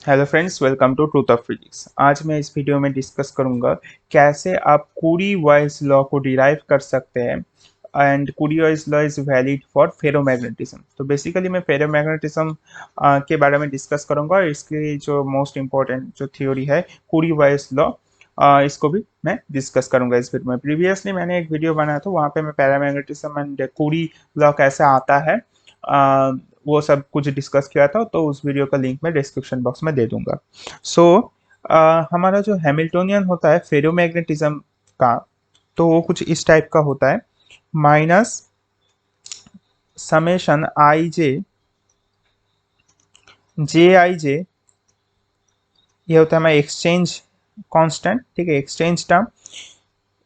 Hello friends, welcome to truth of physics. आज मैं इस वीडियो में डिस्कस करूंगा कैसे आप कुरी वाइज लॉ को डिराइव कर सकते हैं एंड कुरी wise law is valid for ferromagnetism. तो बेसिकली मैं फेरोमैग्नेटिज्म के बारे में डिस्कस करूंगा और इसकी जो मोस्ट इम्पोर्टेंट जो थ्योरी है कुरी वाइज लॉ, इसको भी मैं डिस्कस करूंगा इस वीडियो में। प्रीवियसली मैंने एक वीडियो बनाया था, वहाँ पे मैं पैरामैग्नेटिज्म एंड कुरी लॉ कैसे आता है वो सब कुछ डिस्कस किया था, तो उस वीडियो का लिंक मैं डिस्क्रिप्शन बॉक्स में दे दूंगा। सो हमारा जो हैमिल्टोनियन होता है फेरोमैग्नेटिज्म का, तो वो कुछ इस टाइप का होता है। Minus summation I J J I जे, ये होता है हमारा एक्सचेंज कांस्टेंट, ठीक है, एक्सचेंज टर्म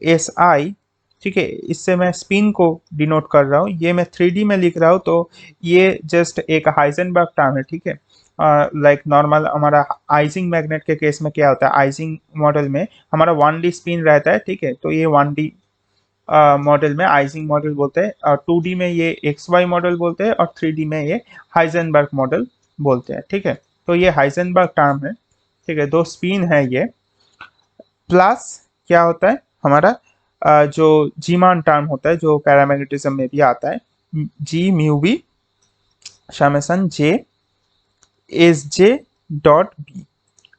एस आई, ठीक है। इससे मैं स्पिन को डिनोट कर रहा हूँ, ये मैं 3D में लिख रहा हूँ, तो ये जस्ट एक हाइजेनबर्ग टर्म है, ठीक है। लाइक नॉर्मल हमारा आइजिंग मैग्नेट के केस में क्या होता है, आइजिंग मॉडल में हमारा 1D स्पिन रहता है, ठीक है। तो ये 1D मॉडल में आइजिंग मॉडल बोलते हैं, और 2D में ये एक्स वाई मॉडल बोलते हैं, और 3D में ये हाइजेनबर्ग मॉडल बोलते हैं, ठीक है। तो ये हाइजेनबर्ग टर्म है, ठीक है, दो स्पिन है ये। प्लस क्या होता है हमारा जो जीमान टर्म होता है जो पैरामैग्नेटिज्म में भी आता है, g mu B summation J S J dot B.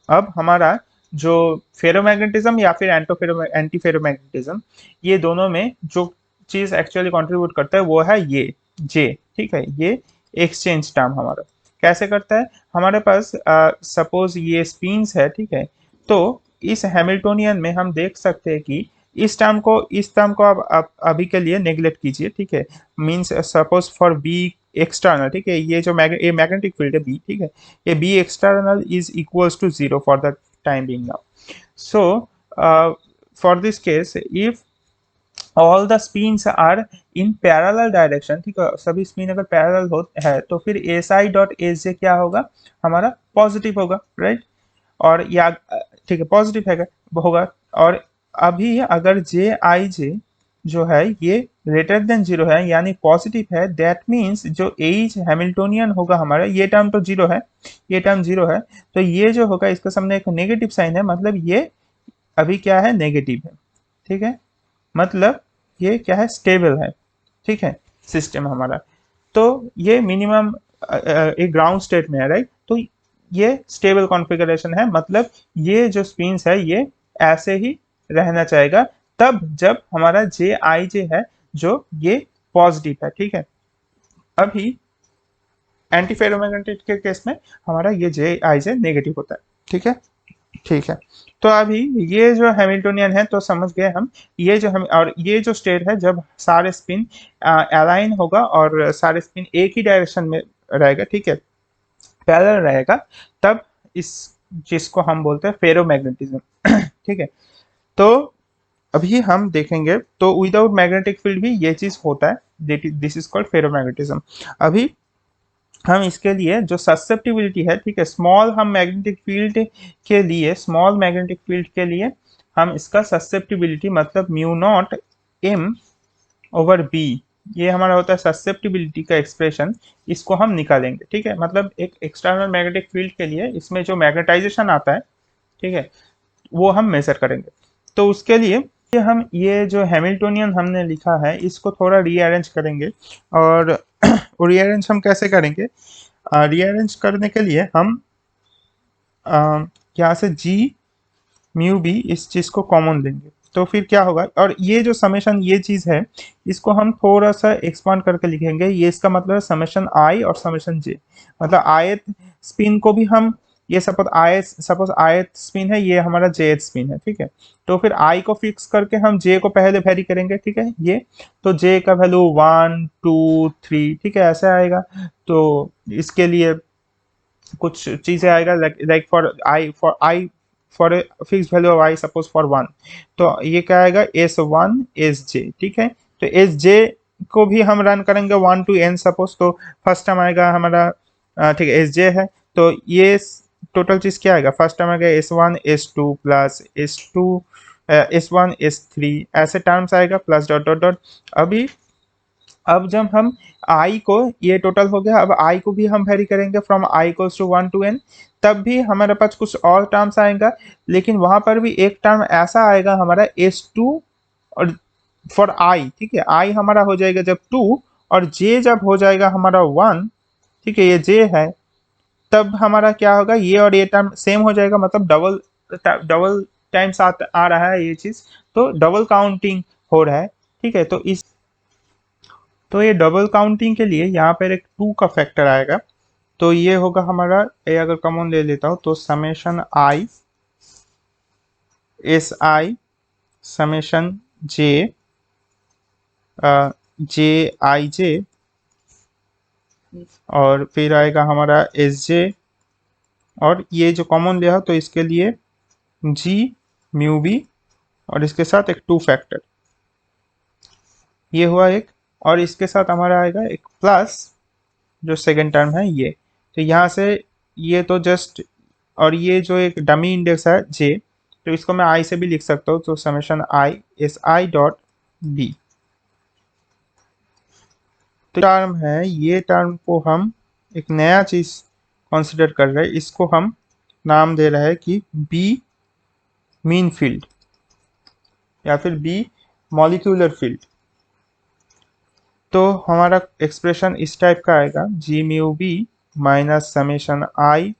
अब हमारा जो फेरोमैग्नेटिज्म या फिर एंटी फेरोमैग्नेटिज्म, ये दोनों में जो चीज एक्चुअली कंट्रीब्यूट करता है वो है ये जे, ठीक है। ये एक्सचेंज टर्म हमारा कैसे करता है, हमारे पास सपोज ये स्पिन्स है, ठीक है। तो इस हैमिल्टोनियन में हम देख सकते हैं कि इस टर्म को आप अभी के लिए नेग्लेक्ट कीजिए, ठीक है। Means suppose for B external, ठीक है, ये जो ये मैग्नेटिक फील्ड है बी, ठीक है, ये B external is equals to zero for the time being now. So, for this case, if all the spins are in parallel direction, ठीक है, सभी स्पिन अगर पैरेलल हो है तो फिर एस आई डॉट एस जे क्या होगा, हमारा पॉजिटिव होगा, राइट। और या ठीक है, पॉजिटिव है होगा। और अभी अगर जे आई जे जो है ये ग्रेटर देन जीरो है यानी पॉजिटिव है, दैट मीन्स जो एज हैमिल्टोनियन होगा हमारा, ये टर्म तो जीरो है, ये टर्म जीरो है, तो ये जो होगा इसका सामने एक नेगेटिव साइन है, मतलब ये अभी क्या है, नेगेटिव है, ठीक है। मतलब ये क्या है, स्टेबल है, ठीक है, सिस्टम हमारा। तो ये मिनिमम एक ग्राउंड स्टेट में है, राइट। तो ये स्टेबल कॉन्फ़िगरेशन है, मतलब ये जो स्पिन्स है ये ऐसे ही रहना चाहेगा तब जब हमारा जे आई जे है जो ये पॉजिटिव है, ठीक है। अभी एंटी फेरोमैग्नेटिक के केस में हमारा ये जे आई जे नेगेटिव होता है, ठीक है। ठीक है, तो अभी ये जो हैमिल्टोनियन है तो समझ गए हम, ये जो हम और ये जो स्टेट है जब सारे स्पिन अलाइन होगा और सारे स्पिन एक ही डायरेक्शन में रहेगा, ठीक है, पैरेलल रहेगा, तब इस जिसको हम बोलते हैं फेरोमैग्नेटिज्म ठीक है। तो अभी हम देखेंगे तो विदाउट मैग्नेटिक फील्ड भी ये चीज होता है, दिस इज कॉल्ड फेरोमैग्नेटिज्म। अभी हम इसके लिए जो ससेप्टिबिलिटी है, ठीक है, स्मॉल हम मैग्नेटिक फील्ड के लिए, स्मॉल मैग्नेटिक फील्ड के लिए हम इसका ससेप्टिबिलिटी मतलब mu naught M over B, ये हमारा होता है ससेप्टिबिलिटी का एक्सप्रेशन, इसको हम निकालेंगे, ठीक है। मतलब एक एक्सटर्नल मैग्नेटिक फील्ड के लिए इसमें जो मैग्नेटाइजेशन आता है, ठीक है, वो हम मेजर करेंगे। तो उसके लिए हम ये जो हैमिल्टोनियन हमने लिखा है इसको थोड़ा रीअरेंज करेंगे। और रीअरेंज हम कैसे करेंगे, रीअरेंज करने के लिए हम यहाँ से जी म्यू बी इस चीज को कॉमन लेंगे, तो फिर क्या होगा, और ये जो समेशन ये चीज है इसको हम थोड़ा सा एक्सपांड करके लिखेंगे, ये इसका मतलब है समेशन आई और समेशन जे। मतलब आयत स्पिन को भी हम, ये सपोज आयत स्पिन है, ये हमारा जे स्पिन है, ठीक है। तो फिर आई को फिक्स करके हम जे को पहले वेरी करेंगे, ठीक है, ये तो जे का वैल्यू 1 2 3, ठीक है, ऐसे आएगा। तो इसके लिए कुछ चीजें आएगा, like for a fix value of I suppose for 1, तो ये क्या आएगा, S1 SJ, ठीक है। तो SJ को भी हम रन करेंगे 1 to n सपोज, तो फर्स्ट टर्म आएगा हमारा, ठीक है, SJ है, तो ये टोटल चीज क्या आएगा, फर्स्ट टर्म आएगा S1 S2 plus S2 S1 S3, ऐसे टर्म्स आएगा प्लस डॉट डॉट डॉट। अभी अब जब हम आई को, ये टोटल हो गया, अब आई को भी हम वेरी करेंगे from I equals to 1 to n, तब भी हमारे पास कुछ और टर्म्स आएगा, लेकिन वहां पर भी एक टर्म ऐसा आएगा हमारा S2 और फॉर आई, ठीक है, आई हमारा हो जाएगा जब 2 और जे जब हो जाएगा हमारा 1, ठीक है, ये जे है, तब हमारा क्या होगा, ये और ये टर्म सेम हो जाएगा, मतलब डबल डबल टाइम्स आ रहा है ये चीज, तो डबल काउंटिंग हो रहा है, ठीक है। तो ये डबल काउंटिंग के लिए यहाँ पर एक 2 का फैक्टर आएगा, तो ये होगा हमारा, ये अगर कॉमन ले लेता हूँ तो summation I S I summation J J I J, और फिर आएगा हमारा एस जे, और ये जो कॉमन लिया हो तो इसके लिए जी म्यू बी, और इसके साथ एक 2 फैक्टर, ये हुआ एक, और इसके साथ हमारा आएगा एक प्लस जो सेकेंड टर्म है ये, तो यहाँ से ये तो जस्ट, और ये जो एक डमी इंडेक्स है जे, तो इसको मैं आई से भी लिख सकता हूँ, तो summation I S I dot B, तो टर्म है, ये टर्म को हम एक नया चीज कंसिडर कर रहे हैं, इसको हम नाम दे रहे हैं कि बी मीन फील्ड या फिर बी मॉलिक्यूलर फील्ड। तो हमारा एक्सप्रेशन इस टाइप का आएगा, g mu B minus summation I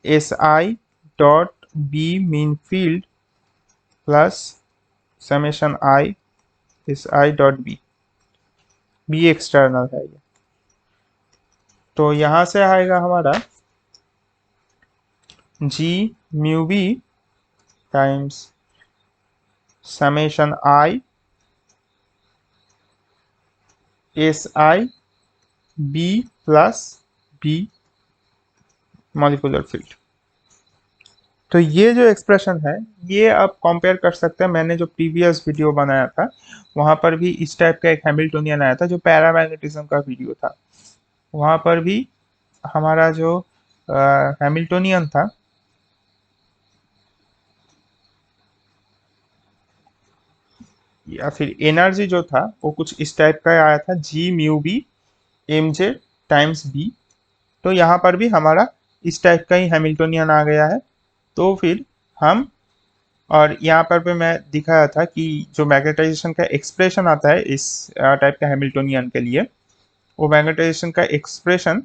S I dot B mean field plus summation I S I dot B external है ये, तो यहां से आएगा हमारा g mu B times summation I S I B plus B molecular field. तो ये जो एक्सप्रेशन है, ये आप कंपेयर कर सकते हैं, मैंने जो प्रीवियस वीडियो बनाया था वहां पर भी इस टाइप का एक हैमिल्टोनियन आया था, जो पैरामैग्नेटिज्म का वीडियो था, वहां पर भी हमारा जो हैमिल्टोनियन था, या फिर एनर्जी जो था वो कुछ इस टाइप का आया था, g mu B M J times B, तो यहाँ पर भी हमारा इस टाइप का ही हैमिल्टोनियन आ गया है। तो फिर हम, और यहाँ पर भी मैं दिखाया था कि जो मैग्नेटाइजेशन का एक्सप्रेशन आता है इस टाइप का हैमिल्टोनियन के लिए, वो मैग्नेटाइजेशन का एक्सप्रेशन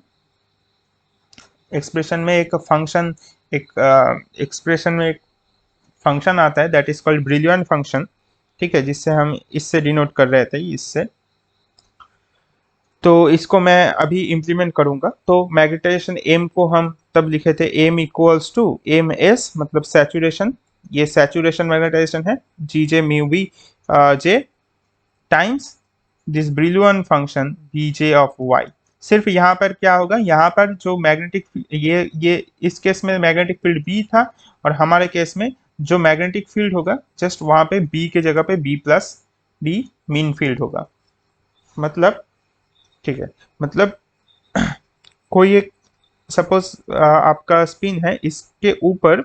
एक्सप्रेशन में एक फंक्शन, एक एक्सप्रेशन में एक फंक्शन आता है that is called brilliant function, ठीक है, जिससे हम इससे डिनोट कर रहे थे इससे, तो इसको मैं अभी इम्प्लीमेंट करूंगा। तो मैग्नेटाइजेशन एम को हम तब लिखे थे M equals to M S, मतलब सैचुरेशन, ये सैचुरेशन मैग्नेटाइजेशन है, g J mu B J times this Brillouin function B J of Y. सिर्फ यहाँ पर क्या होगा, यहाँ पर जो मैग्नेटिक, ये इस केस में मैग्नेटिक फील्ड बी था, और हमारे केस में जो मैग्नेटिक फील्ड होगा जस्ट वहां पे बी के जगह पे B plus B mean field होगा, मतलब, ठीक है, मतलब कोई एक, सपोज आपका स्पिन है, इसके ऊपर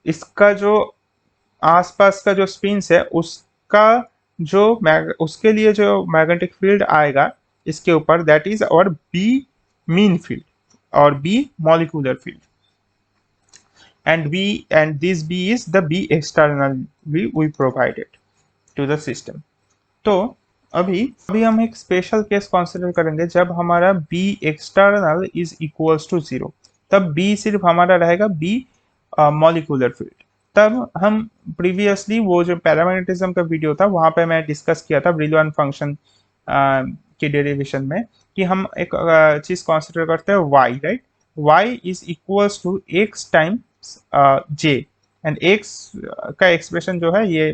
इसका जो आसपास का जो स्पिन है उसका जो उसके लिए जो मैग्नेटिक फील्ड आएगा इसके ऊपर, दैट इज और बी मीन फील्ड और B molecular field, and this b is the b external we provided to the system। तो अभी अभी हम एक स्पेशल केस कंसीडर करेंगे, जब हमारा b external is equals to 0, तब b सिर्फ हमारा रहेगा b मॉलिक्यूलर फील्ड। तब हम प्रीवियसली वो जो पैरामैग्नेटिज्म का वीडियो था वहां पे मैं डिस्कस किया था ब्रिलॉन फंक्शन के डेरिवेशन में, कि हम एक चीज कंसीडर करते हैं y, right, y is equals to x times j, and x का एक्सप्रेशन जो है ये,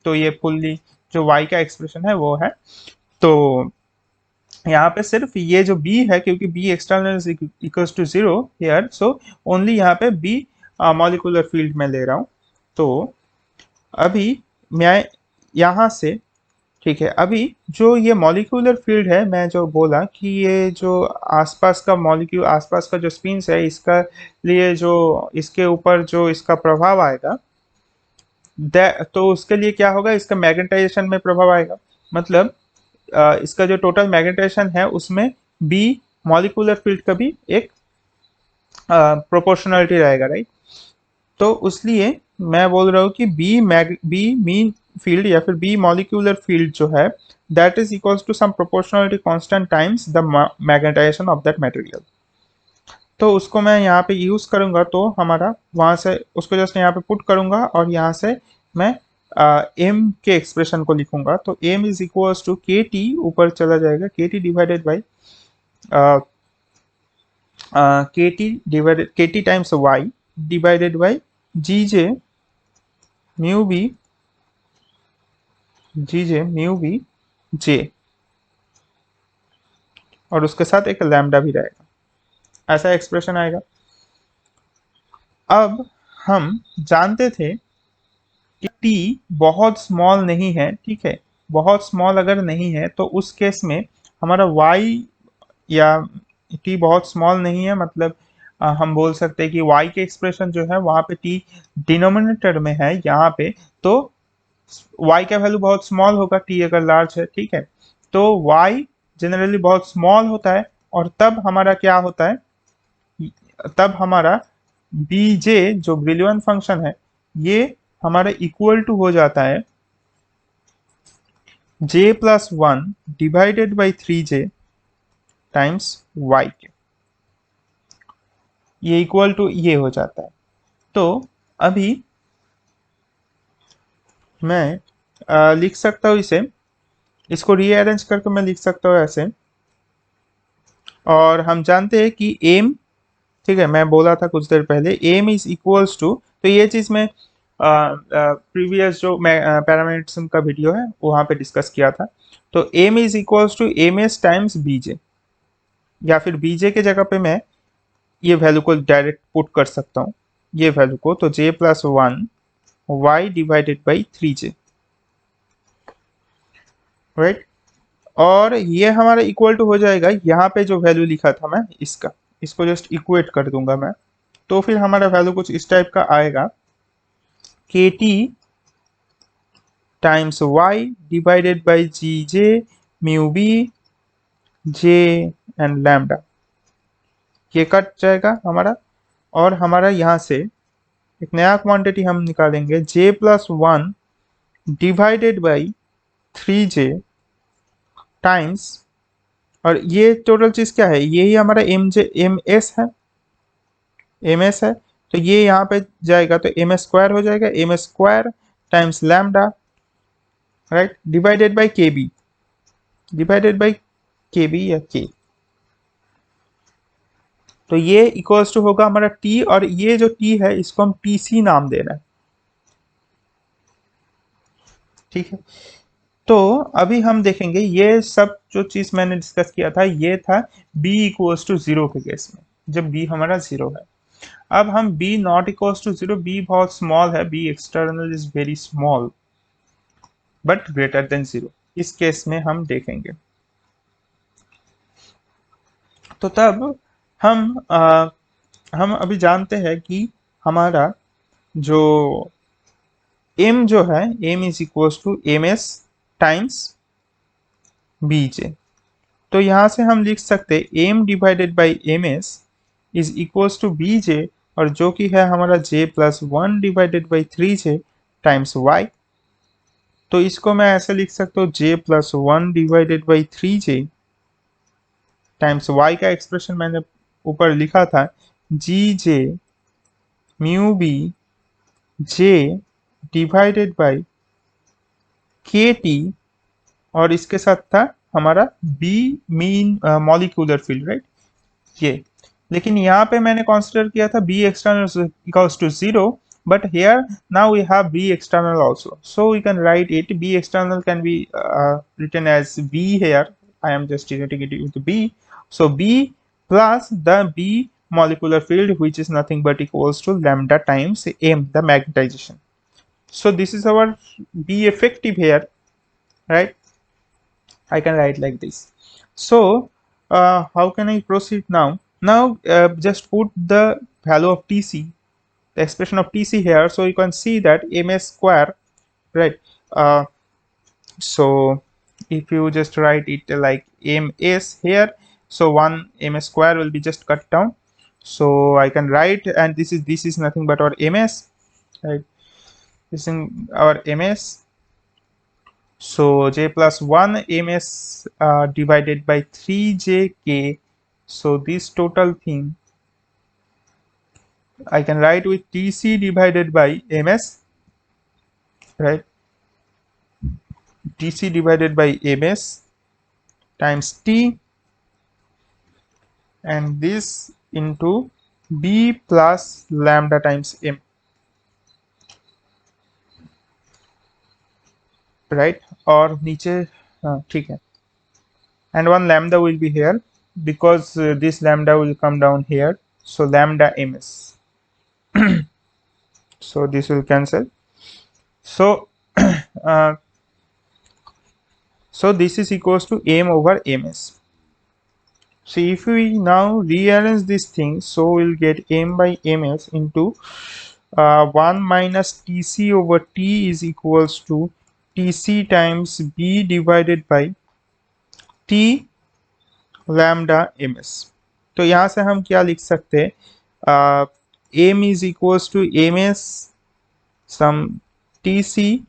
तो ये फुल्ली जो y का एक्सप्रेशन है वो है, तो यहाँ पे सिर्फ ये जो b है, क्योंकि b external is equals to 0 here, so only यहाँ पे b मॉलिक्यूलर फील्ड में ले रहा हूँ। तो अभी मैं यहाँ से, ठीक है, अभी जो ये मॉलिक्यूलर फील्ड है, मैं जो बोला कि ये जो आसपास का मॉलिक्यूल, आसपास का जो स्पिन्स है, इसका लिए जो इसके ऊपर जो इसका प्रभाव आएगा, तो उसके लिए क्या होगा, इसका मैग्नेटाइजेशन में प्रभाव आएगा, मतलब इसका जो टोटल मैग्नेटाइजेशन है उसमें बी मॉलिक्यूलर फील्ड का भी एक प्रोपोर्शनलिटी रहेगा, राइट। तो इसलिए मैं बोल रहा हूँ कि बी मीन फील्ड या फिर बी मॉलिक्यूलर फील्ड जो है that is equals to some proportionality constant times the magnetisation of that material. तो उसको मैं यहाँ पे यूज करूंगा, तो हमारा वहां से उसको जस्ट यहाँ पे पुट करूंगा और यहाँ से मैं एम के एक्सप्रेशन को लिखूंगा। तो M is equals to K T, ऊपर चला जाएगा K T divided by K T times Y divided by G J mu B J, और उसके साथ एक लैम्डा भी रहेगा, ऐसा एक्सप्रेशन आएगा। अब हम जानते थे कि टी बहुत स्मॉल नहीं है, ठीक है। बहुत स्मॉल अगर नहीं है तो उस केस में हमारा y, या टी बहुत स्मॉल नहीं है मतलब हम बोल सकते हैं कि y के एक्सप्रेशन जो है वहां पे t डिनोमिनेटर में है यहाँ पे, तो y का वैल्यू बहुत स्मॉल होगा, t अगर लार्ज है, ठीक है। तो y जनरली बहुत स्मॉल होता है, और तब हमारा क्या होता है, तब हमारा bj जो ब्रिलियन फंक्शन है ये हमारा इक्वल टू हो जाता है j plus one divided by three J times y के, ये इक्वल टू ये हो जाता है। तो अभी मैं लिख सकता हूँ इसे, इसको रीअरेंज करके मैं लिख सकता हूँ ऐसे। और हम जानते हैं कि एम, ठीक है, मैं बोला था कुछ देर पहले एम इज इक्वल्स टू, तो ये चीज मैं प्रीवियस जो पैरामीटर्स का वीडियो है वहां पे डिस्कस किया था। तो M is equals to M S times BJ, या फिर बीजे के जगह पे मैं ये वैल्यू को डायरेक्ट पुट कर सकता हूँ, ये वैल्यू को, तो J plus one Y divided by three J, right. और ये हमारा इक्वल टू हो जाएगा यहाँ पे जो वैल्यू लिखा था मैं इसका, इसको जस्ट इक्वेट कर दूंगा मैं, तो फिर हमारा वैल्यू कुछ इस टाइप का आएगा K T times Y divided by G J mu B J and lambda, ये कट जाएगा हमारा। और हमारा यहाँ से एक नया क्वांटिटी हम निकालेंगे J plus one divided by three J times, और ये टोटल चीज क्या है, यही हमारा एम एस है, एम एस है। तो ये यहाँ पे जाएगा तो एम स्क्वायर हो जाएगा, M square times lambda, right, divided by K B, divided by K B या के। तो ये इक्वल्स टू होगा हमारा टी, और ये जो टी है इसको हम टीसी नाम दे रहे हैं, ठीक है। तो अभी हम देखेंगे ये सब जो चीज मैंने डिस्कस किया था ये था b इक्वल्स टू जीरो के केस में, जब b हमारा जीरो है। अब हम b not equals to zero, b बहुत स्मॉल है, b external is very small but greater than zero, इस केस में हम देखेंगे। तो तब हम अभी जानते हैं कि हमारा जो m जो है m is equals to M S times B J. तो यहाँ से हम लिख सकते m divided by M S is equals to B J, और जो कि है हमारा j plus one divided by three J times y। तो इसको मैं ऐसे लिख सकता हूँ j plus one divided by three J times y का एक्सप्रेशन मैंने ऊपर लिखा था G J mu B J divided by K T, और इसके साथ था हमारा B mean molecular field, right, ये। लेकिन यहाँ पे मैंने कंसीडर किया था B external equals to zero, but here now we have b external also, so we can write it b external can be written as b here. I am just denoting it with b, so b plus the b molecular field, which is nothing but equals to lambda times m, the magnetization. So this is our b effective here, right. I can write like this. So how can I proceed now? Now just put the value of tc, the expression of tc here, so you can see that ms square, right. So if you just write it like ms here, so 1 ms square will be just cut down. So I can write, and this is nothing but our ms, right? This is our ms. So j plus 1 ms divided by 3jk. So this total thing I can write with tc divided by ms, right? tc divided by ms times t, and this into b plus lambda times m, right? और नीचे ठीक है, and one lambda will be here because this lambda will come down here, so lambda ms. So this will cancel. So so this is equals to m over ms. So if we now rearrange this thing, so we'll get m by ms into 1 minus tc over t is equals to tc times b divided by t lambda ms. तो यहाँ से हम क्या लिख सकते हैं, m is equals to ms some tc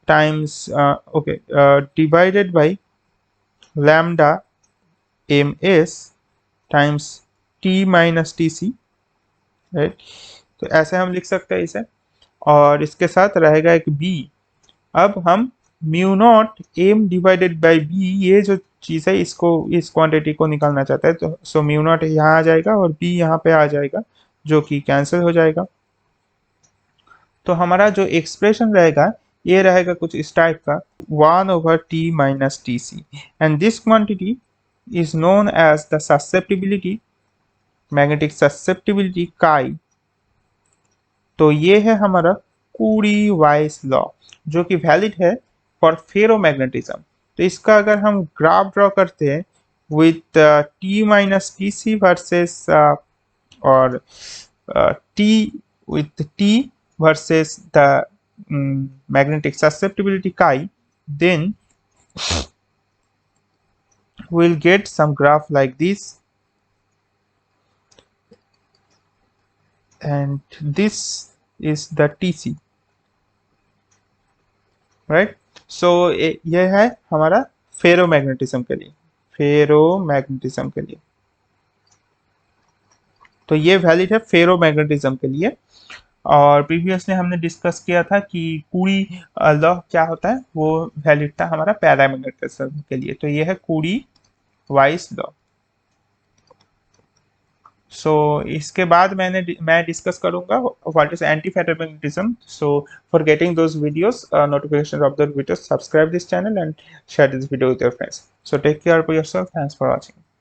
times divided by lambda ms times t minus tc, right? तो ऐसे हम लिख सकते हैं इसे, और इसके साथ रहेगा एक b. अब हम mu naught M divided by B, ये जो चीज़ है इसको, इस क्वांटिटी को निकालना चाहता है, तो सो म्यू नॉट यहाँ आ जाएगा और बी यहाँ पे आ जाएगा, जो कि कैंसिल हो जाएगा. तो हमारा जो एक्सप्रेशन रहेगा ये रहेगा कुछ इस टाइप का, 1 over t minus tc, and this quantity is known as the susceptibility, magnetic susceptibility chi. तो ये है हमारा कुरी वाइस लॉ, जो कि वैलिड है फॉर फेरोमैग्नेटिज्म. तो इसका अगर हम ग्राफ ड्रॉ करते हैं with T minus T C versus और T with T versus the magnetic susceptibility chi, then we'll get some graph like this, and this is the TC, right? So ये है हमारा फेरोमैग्नेटिज्म के लिए, ferromagnetism के लिए. तो ये वैलिड है फेरोमैग्नेटिज्म के लिए. और प्रीवियसली हमने डिस्कस किया था कि कुरी लॉ क्या होता है, वो वैलिड था हमारा पैरामैग्नेटिज्म के लिए. तो ये है कुरी वाइस लॉ. सो इसके बाद मैं डिस्कस करूंगा what is antiferromagnetism. So for getting those videos, notification of the videos, subscribe this channel and share this video with your friends. So take care of yourself. Thanks for watching.